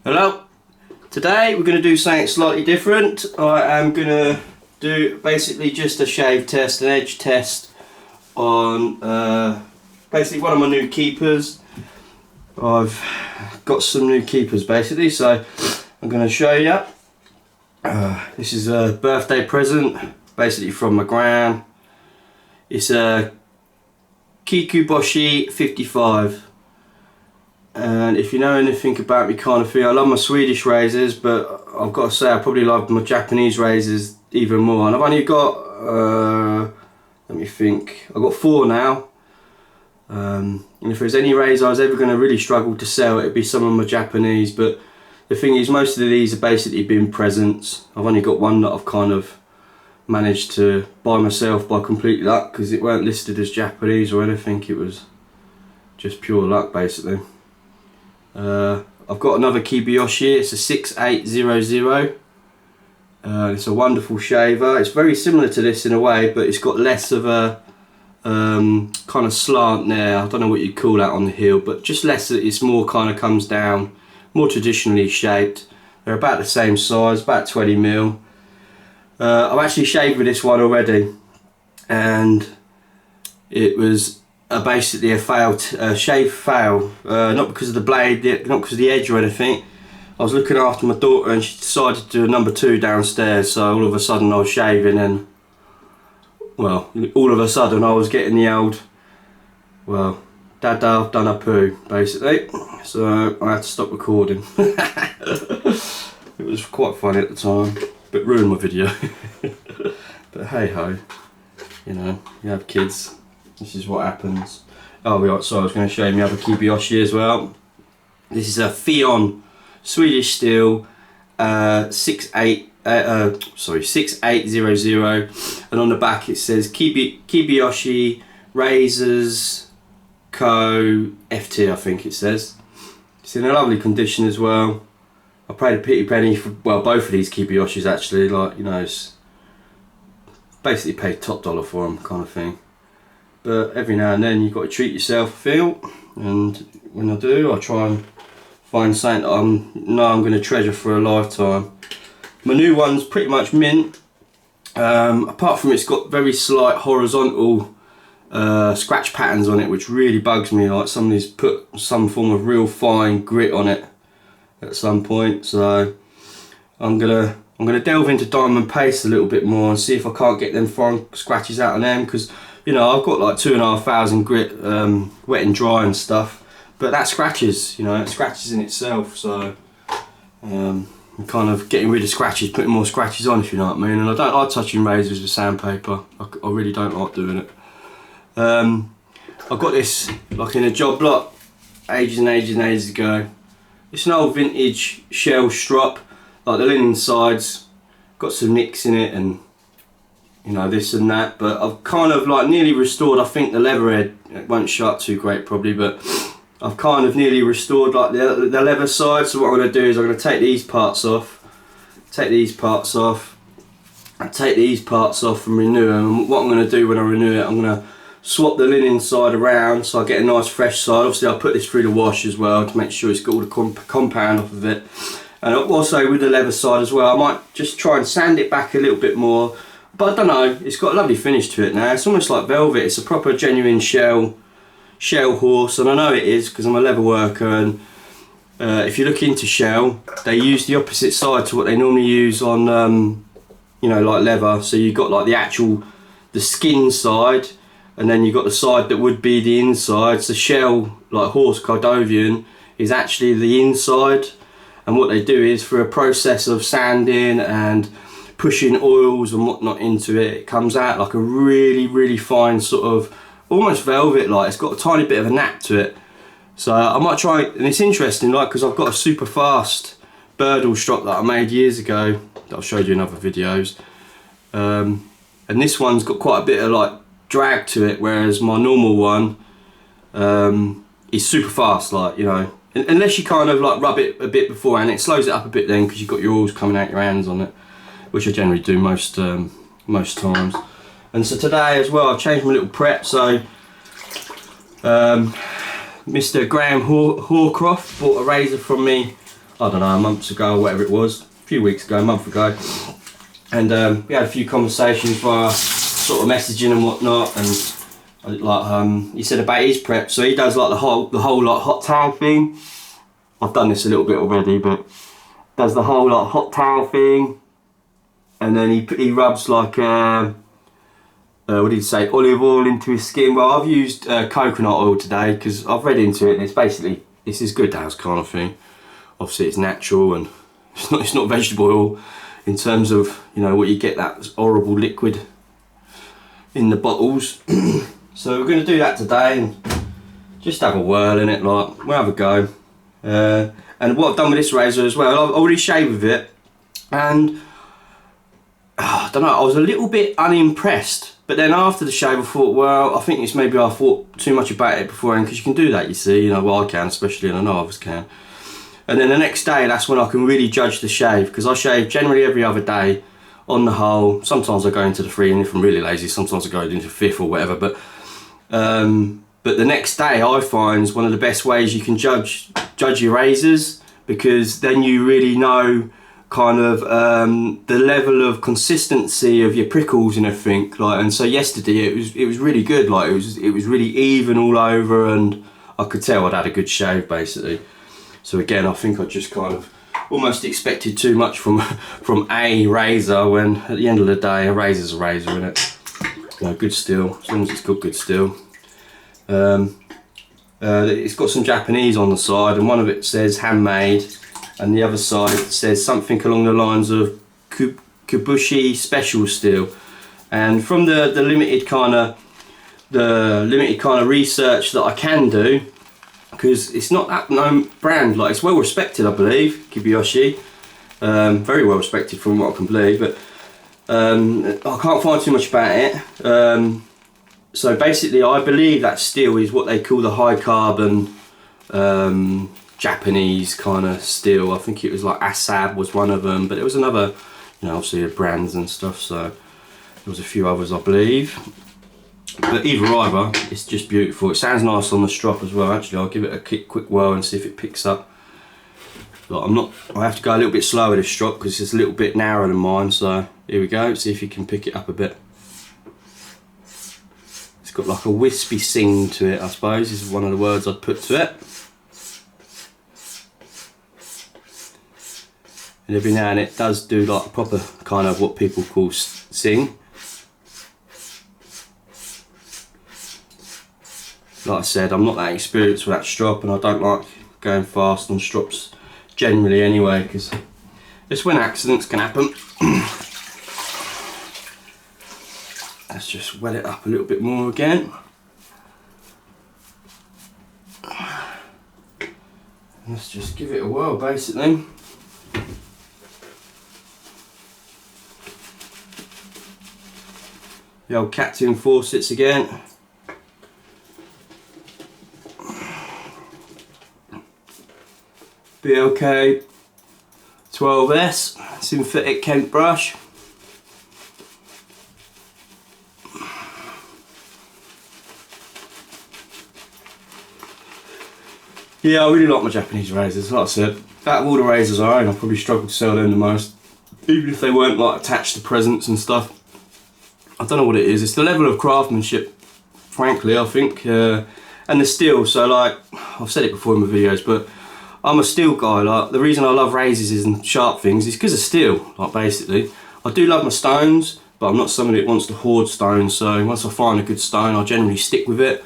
Hello, today we're going to do something slightly different. I am going to do basically just a shave test, an edge test on basically one of my new keepers. I've got some new keepers basically, so I'm going to show you. This is a birthday present basically from my gran. It's a Kikuboshi 55. And if you know anything about me kind of thing, I love my Swedish razors, but I've got to say I probably love my Japanese razors even more. And I've only got, let me think, I've got 4 now. And if there's any razor I was ever going to really struggle to sell, it'd be some of my Japanese. But the thing is, most of these have basically been presents. I've only got one that I've kind of managed to buy myself by complete luck, because it weren't listed as Japanese or anything, it was just pure luck basically. I've got another Kikuboshi. It's a 6800. It's a wonderful shaver. It's very similar to this in a way, but it's got less of a kind of slant there. I don't know what you'd call that on the heel, but just less. It's more kind of comes down, more traditionally shaped. They're about the same size, about 20mm. I've actually shaved with this one already, and it was basically a shave fail, not because of the blade, not because of the edge or anything. I was looking after my daughter and she decided to do a number 2 downstairs, so all of a sudden I was shaving and, well, all of a sudden I was getting the old, well, Dada, I've done a poo, basically, so I had to stop recording. It was quite funny at the time, but ruined my video. But hey ho, you know, you have kids. This is what happens. Oh, right, so I was going to show you my other Kikuboshi as well. This is a Theon Swedish steel 6800, and on the back it says Kikuboshi Razors Co. FT, I think it says. It's in a lovely condition as well. I paid a pretty penny for, well, both of these Kikuboshis actually, like, you know, it's basically paid top dollar for them kind of thing. But every now and then you've got to treat yourself, I feel, and when I do, I try and find something that I'm going to treasure for a lifetime. My new one's pretty much mint, apart from it's got very slight horizontal scratch patterns on it, which really bugs me, like somebody's put some form of real fine grit on it at some point. So I'm gonna delve into diamond paste a little bit more and see if I can't get them fine scratches out on them, because, you know, I've got like 2,500 grit wet and dry and stuff, but that scratches, you know, it scratches in itself. So I'm kind of getting rid of scratches, putting more scratches on, if you know what I mean. And I don't like touching razors with sandpaper. I really don't like doing it. I got this like in a job lot ages and ages and ages ago. It's an old vintage shell strop, like the linen sides, got some nicks in it and, you know, this and that, but I've kind of like nearly restored, I think the leather head, it won't show up too great probably, but I've kind of nearly restored like the leather side. So what I'm going to do is I'm going to take these parts off, and take these parts off and renew them. And what I'm going to do when I renew it, I'm going to swap the linen side around so I get a nice fresh side. Obviously I'll put this through the wash as well to make sure it's got all the compound off of it. And also with the leather side as well, I might just try and sand it back a little bit more. But I don't know, it's got a lovely finish to it now. It's almost like velvet. It's a proper genuine shell horse, and I know it is because I'm a leather worker. And if you look into shell, they use the opposite side to what they normally use on, you know, like leather. So you've got like the skin side, and then you've got the side that would be the inside. So shell, like horse Cardovian, is actually the inside. And what they do is, for a process of sanding and pushing oils and whatnot into it, it comes out like a really, really fine sort of almost velvet like. It's got a tiny bit of a nap to it. So I might try, and it's interesting, like, because I've got a super fast Birdle strop that I made years ago that I've showed you in other videos, and this one's got quite a bit of like drag to it, whereas my normal one is super fast, like, you know, unless you kind of like rub it a bit beforehand. It slows it up a bit then, because you've got your oils coming out your hands on it, which I generally do most times. And so today as well, I've changed my little prep. So Mr. Graham Horcroft bought a razor from me I don't know, months ago, or whatever it was, a few weeks ago, a month ago, and we had a few conversations via sort of messaging and whatnot, and like he said about his prep. So he does like the whole like hot towel thing. I've done this a little bit already, but does the whole like hot towel thing, and then he rubs like what did he say, olive oil into his skin. Well, I've used coconut oil today because I've read into it, and it's as good as kind of thing. Obviously it's natural and it's not vegetable oil in terms of, you know, what you get, that horrible liquid in the bottles. So we're going to do that today and just have a whirl in it, like, we'll have a go. And what I've done with this razor as well, I've already shaved with it, and I don't know, I was a little bit unimpressed, but then after the shave I thought, well, I think it's maybe I thought too much about it beforehand, because you can do that, you see, you know, well I can especially, and I know others can. And then the next day, that's when I can really judge the shave, because I shave generally every other day on the whole. Sometimes I go into the 3, and if I'm really lazy, sometimes I go into 5th or whatever, but the next day I find is one of the best ways you can judge your razors, because then you really know kind of the level of consistency of your prickles and everything. Like, and so yesterday it was really good. Like it was really even all over, and I could tell I'd had a good shave basically. So again, I think I just kind of almost expected too much from a razor, when at the end of the day a razor's a razor, isn't it? You know, good steel, as long as it's got good steel. It's got some Japanese on the side, and one of it says handmade, and the other side says something along the lines of Kikuboshi special steel. And from the limited kind of research that I can do, because it's not that known brand, like it's well respected, I believe, Kikuboshi, very well respected from what I can believe, but I can't find too much about it. So basically I believe that steel is what they call the high carbon Japanese kind of steel. I think it was like Asab was one of them, but there was another, you know, obviously brands and stuff, so there was a few others I believe. But either, it's just beautiful. It sounds nice on the strop as well. Actually, I'll give it a quick whirl and see if it picks up. Like, I have to go a little bit slower with this strop because it's a little bit narrower than mine, so here we go, see if you can pick it up a bit. It's got like a wispy sing to it, I suppose, is one of the words I'd put to it. And every now and it does do like a proper kind of what people call sing. Like I said, I'm not that experienced with that strop, and I don't like going fast on strops generally anyway, because it's when accidents can happen. Let's just wet it up a little bit more again. Let's just give it a whirl basically. The old Capt Fawcett's again. BLK12S synthetic Kent brush. Yeah, I really like my Japanese razors. Like I said, out of all the razors I own, I probably struggle to sell them the most, even if they weren't like attached to presents and stuff. I don't know what it is. It's the level of craftsmanship, frankly, I think, and the steel. So like, I've said it before in my videos, but I'm a steel guy. Like, the reason I love razors and sharp things is because of steel. Like, basically, I do love my stones, but I'm not somebody that wants to hoard stones. So once I find a good stone, I generally stick with it.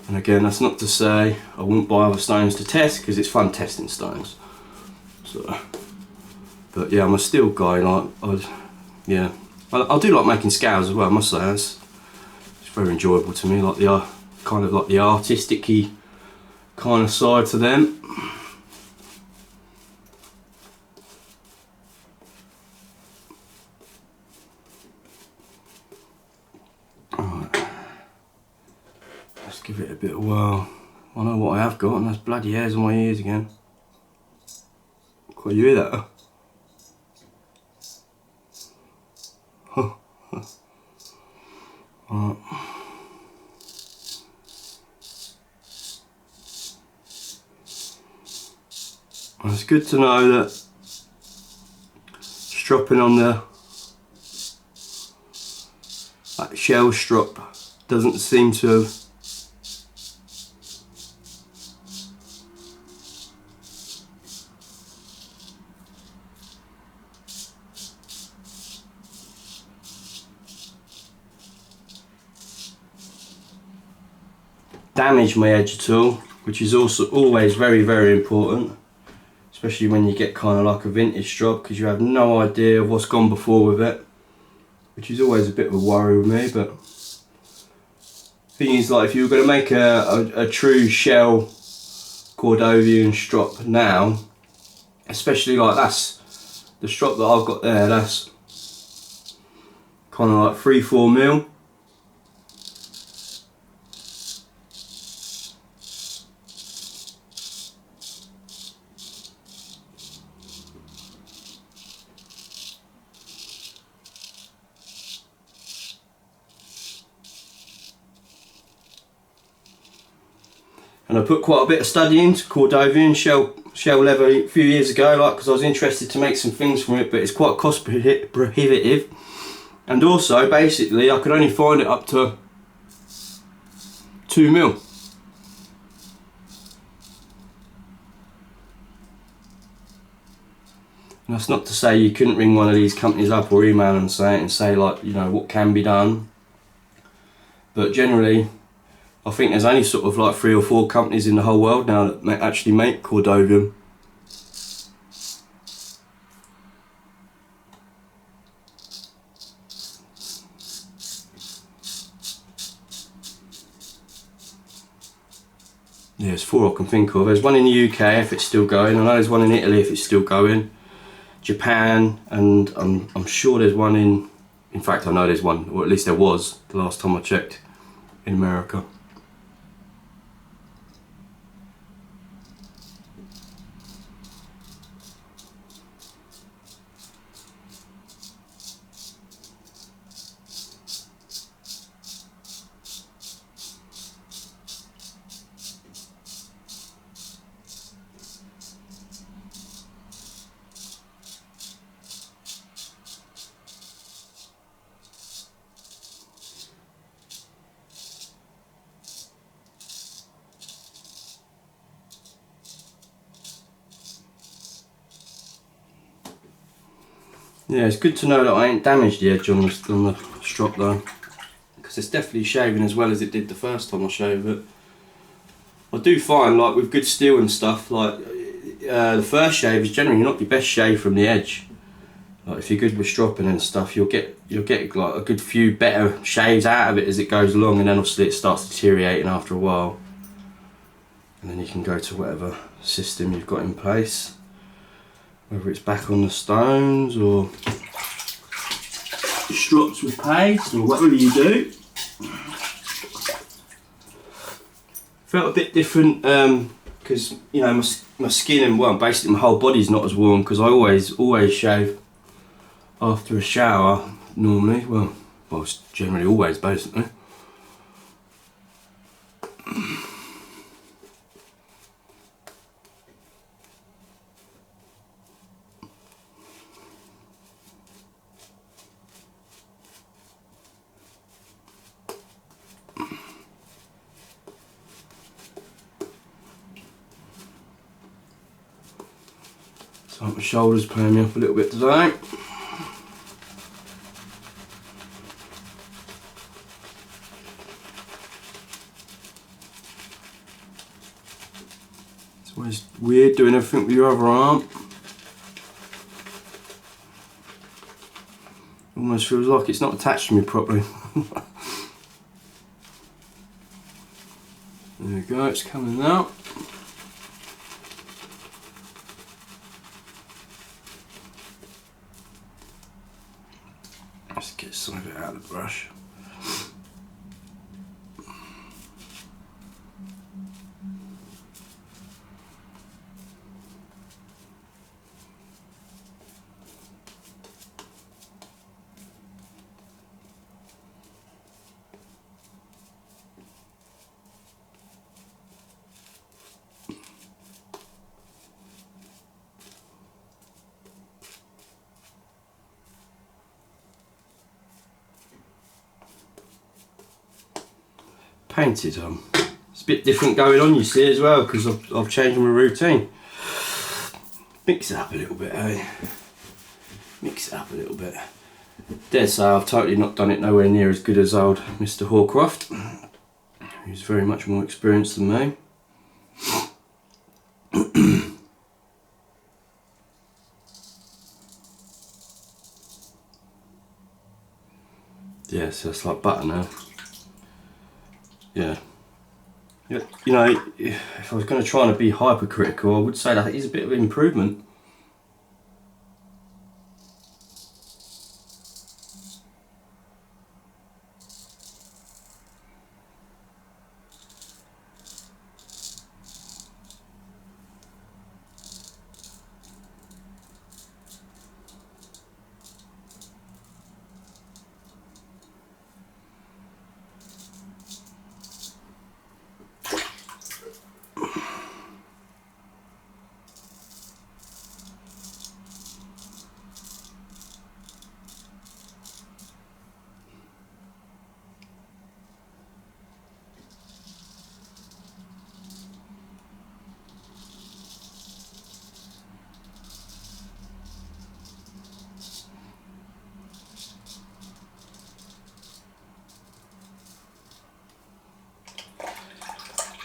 And again, that's not to say I wouldn't buy other stones to test, because it's fun testing stones. So, but yeah, I'm a steel guy. Like, yeah, I do like making scales as well. I must say, it's very enjoyable to me. Like the kind of like the artistic-y kind of side to them. Give it a bit of whirl. I know what I have got, and that's bloody hairs on my ears again. Can you hear that? Right. Let's good to know that stropping on the shell strop doesn't seem to have damaged my edge at all, which is also always very, very important, especially when you get kind of like a vintage strop, because you have no idea of what's gone before with it, which is always a bit of a worry with me. But thing is, like, if you were going to make a true shell Cordovian strop now, especially like that's the strop that I've got there, that's kind of like 3-4 mil. And I put quite a bit of study into Cordovian shell leather a few years ago, like, because I was interested to make some things from it, but it's quite cost prohibitive. And also, basically, I could only find it up to 2 mil. And that's not to say you couldn't ring one of these companies up or email them and say like, you know, what can be done. But generally, I think there's only sort of like 3 or 4 companies in the whole world now that actually make Cordovian. Yeah, there's 4 I can think of. There's one in the UK if it's still going. I know there's one in Italy if it's still going. Japan, and I'm sure there's one in fact I know there's one, or at least there was the last time I checked, in America. Yeah, it's good to know that I ain't damaged the edge on the strop though, because it's definitely shaving as well as it did the first time I shaved it. I do find, like, with good steel and stuff, like the first shave is generally not your best shave from the edge. Like, if you're good with stropping and stuff, you'll get like a good few better shaves out of it as it goes along, and then obviously it starts deteriorating after a while, and then you can go to whatever system you've got in place, whether it's back on the stones or strops with paste or whatever you do. Felt a bit different because you know my skin and, well, basically my whole body's not as warm, because I always shave after a shower normally. Well, it's generally always, basically. So my shoulders playing me up a little bit today. It's always weird doing everything with your other arm. Almost feels like it's not attached to me properly. There we go, it's coming out. Let's get some of it out of the brush. painted. It's a bit different going on, you see, as well, because I've changed my routine. Mix it up a little bit, eh? Mix it up a little bit. Dare say I've totally not done it nowhere near as good as old Mr. Hawcroft, who's very much more experienced than me. Yeah, so it's like butter now. Yeah. You know, if I was going to try and be hypercritical, I would say that is a bit of an improvement.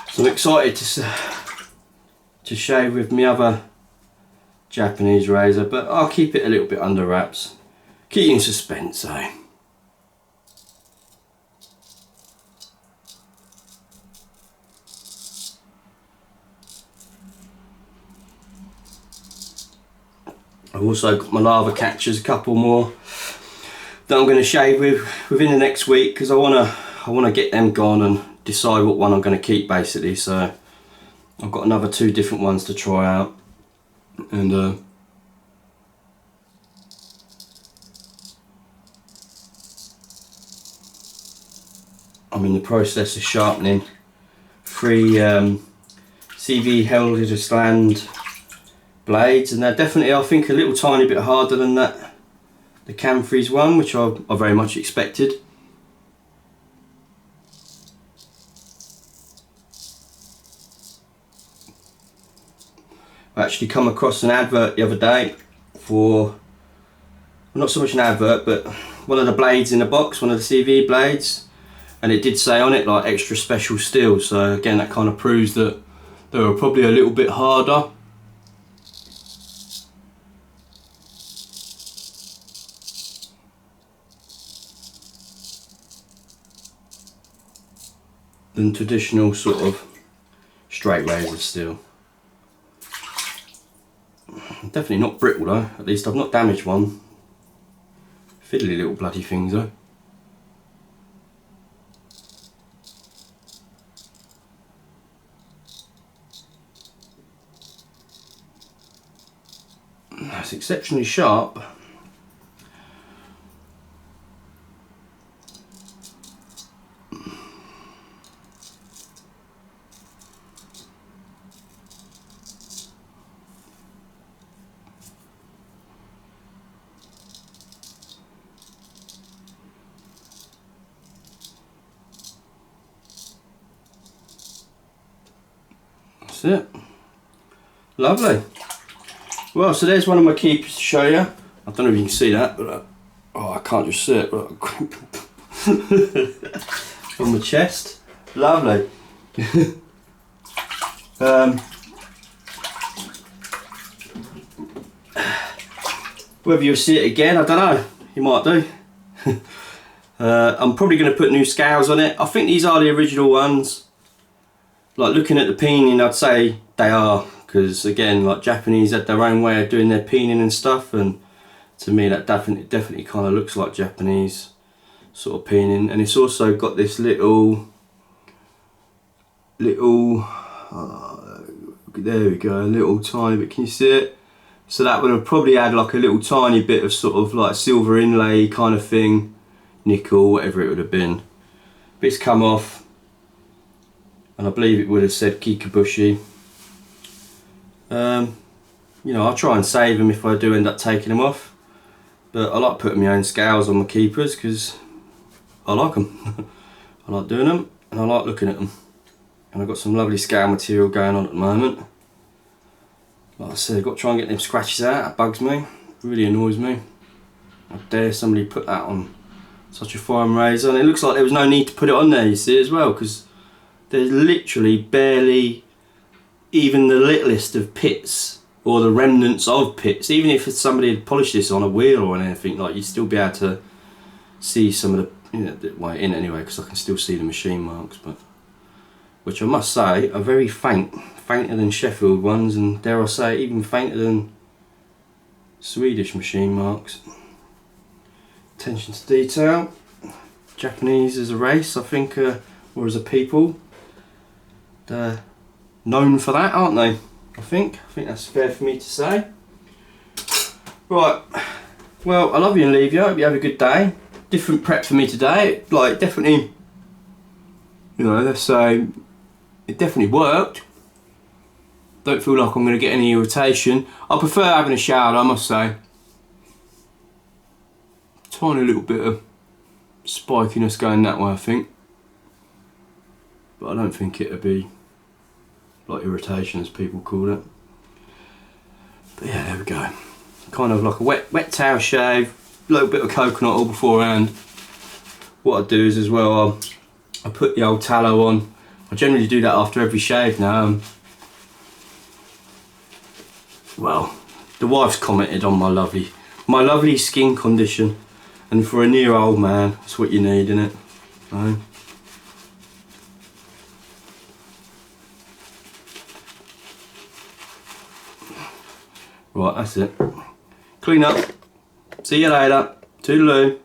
So I'm excited to shave with my other Japanese razor, but I'll keep it a little bit under wraps. Keep you in suspense, eh? I've also got my lava catchers, a couple more that I'm going to shave within the next week, because I want to get them gone and decide what one I'm going to keep, basically. So I've got another 2 different ones to try out, and I'm in the process of sharpening 3 CV Hildesland blades, and they're definitely, I think, a little tiny bit harder than the Camfreys one, which I very much expected. I actually come across an advert the other day for, well, not so much an advert, but one of the blades in the box, one of the CV blades, and it did say on it like extra special steel. So again, that kind of proves that they were probably a little bit harder. Than traditional sort of straight razor steel. Definitely not brittle though, at least I've not damaged one. Fiddly little bloody things though. That's exceptionally sharp. That's it. Lovely. Well, so there's one of my keepers to show you. I don't know if you can see that, but oh, I can't just see it. But on the chest. Lovely. Whether you'll see it again, I don't know. You might do. I'm probably going to put new scales on it. I think these are the original ones. Like, looking at the peening, I'd say they are, because again, like, Japanese had their own way of doing their peening and stuff, and to me that definitely kind of looks like Japanese sort of peening. And it's also got this little there we go, a little tiny bit, can you see it? So that would have probably had like a little tiny bit of sort of like silver inlay kind of thing, nickel, whatever it would have been. But it's come off, and I believe it would have said Kikuboshi. You know, I'll try and save them if I do end up taking them off, but I like putting my own scales on my keepers because I like them. I like doing them. and I like looking at them. And I've got some lovely scale material going on at the moment. Like I said, I've got to try and get them scratches out. That bugs me, really annoys me. How dare somebody put that on such a fine razor. And it looks like there was no need to put it on there, you see, as well, because there's literally barely even the littlest of pits or the remnants of pits. Even if somebody had polished this on a wheel or anything, like, you'd still be able to see some of the, you know, well, in anyway, because I can still see the machine marks, but which I must say are very faint, fainter than Sheffield ones, and dare I say even fainter than Swedish machine marks. Attention to detail. Japanese as a race, I think, or as a people, they're known for that, aren't they? I think that's fair for me to say. Right, well, I love you and leave you. I hope you have a good day. Different prep for me today. Like, definitely, you know, let's say it definitely worked. Don't feel like I'm going to get any irritation. I prefer having a shower, I must say. Tiny little bit of spikiness going that way, I think. But I don't think it'll be like irritation, as people call it. But yeah, there we go. Kind of like a wet towel shave, a little bit of coconut oil beforehand. What I do is as well, I put the old tallow on. I generally do that after every shave now. Well, the wife's commented on my lovely skin condition, and for a near old man, that's what you need, innit? So, right, that's it. Clean up. See you later. Toodaloo.